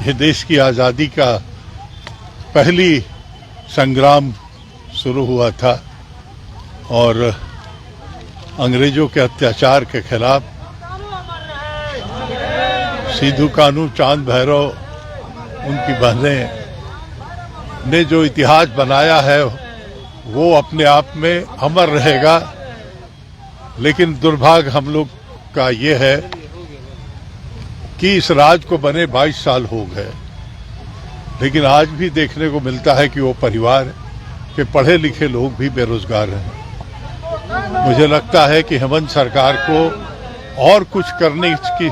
ये देश की आज़ादी का पहली संग्राम शुरू हुआ था और अंग्रेजों के अत्याचार के खिलाफ सिद्धू कान्हू, चांद भैरव, उनकी बहनें ने जो इतिहास बनाया है वो अपने आप में अमर रहेगा। लेकिन दुर्भाग्य हम लोग का ये है कि इस राज को बने 22 साल हो गए, लेकिन आज भी देखने को मिलता है कि वो परिवार के पढ़े लिखे लोग भी बेरोजगार हैं। मुझे लगता है कि हेमंत सरकार को और कुछ करने की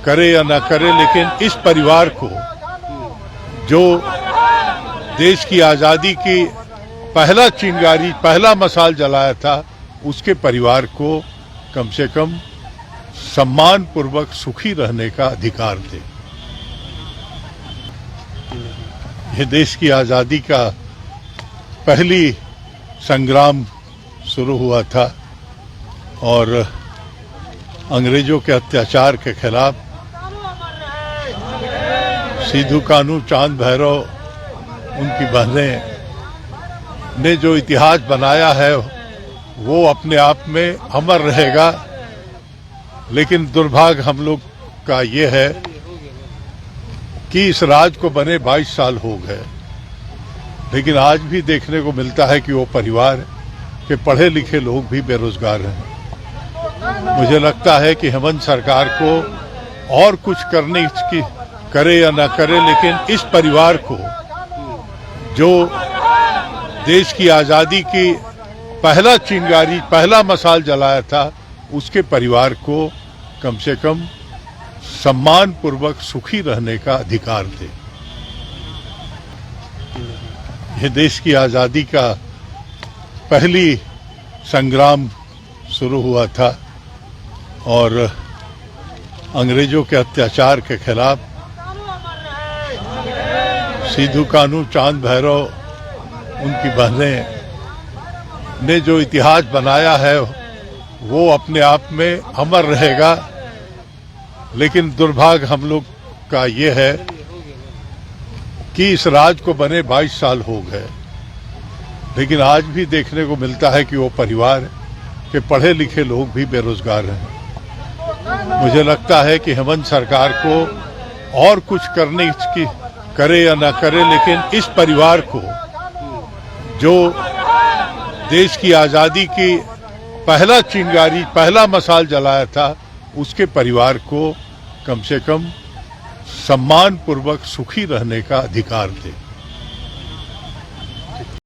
करे या ना करे, लेकिन इस परिवार को जो देश की आज़ादी की पहला चिंगारी, पहला मशाल जलाया था, उसके परिवार को कम से कम सम्मान पूर्वक सुखी रहने का अधिकार दे। ये देश की आज़ादी का पहली संग्राम शुरू हुआ था और अंग्रेजों के अत्याचार के खिलाफ सिद्धू कान्हू, चांद भैरव, उनकी बहनें ने जो इतिहास बनाया है वो अपने आप में अमर रहेगा। लेकिन दुर्भाग्य हम लोग का ये है कि इस राज को बने 22 साल हो गए, लेकिन आज भी देखने को मिलता है कि वो परिवार के पढ़े लिखे लोग भी बेरोजगार हैं। मुझे लगता है कि हेमंत सरकार को और कुछ करने की करे या ना करे, लेकिन इस परिवार को जो देश की आज़ादी की पहला चिंगारी, पहला मशाल जलाया था, उसके परिवार को कम से कम सम्मान पूर्वक सुखी रहने का अधिकार दे। ये देश की आज़ादी का पहली संग्राम शुरू हुआ था और अंग्रेजों के अत्याचार के खिलाफ सिद्धू कान्हू, चांद भैरव, उनकी बहनें ने जो इतिहास बनाया है वो अपने आप में अमर रहेगा। लेकिन दुर्भाग्य हम लोग का ये है कि इस राज को बने 22 साल हो गए, लेकिन आज भी देखने को मिलता है कि वो परिवार के पढ़े लिखे लोग भी बेरोजगार हैं। मुझे लगता है कि हेमंत सरकार को और कुछ करने की करे या ना करे, लेकिन इस परिवार को जो देश की आज़ादी की पहला चिंगारी, पहला मशाल जलाया था, उसके परिवार को कम से कम सम्मान पूर्वक सुखी रहने का अधिकार दे।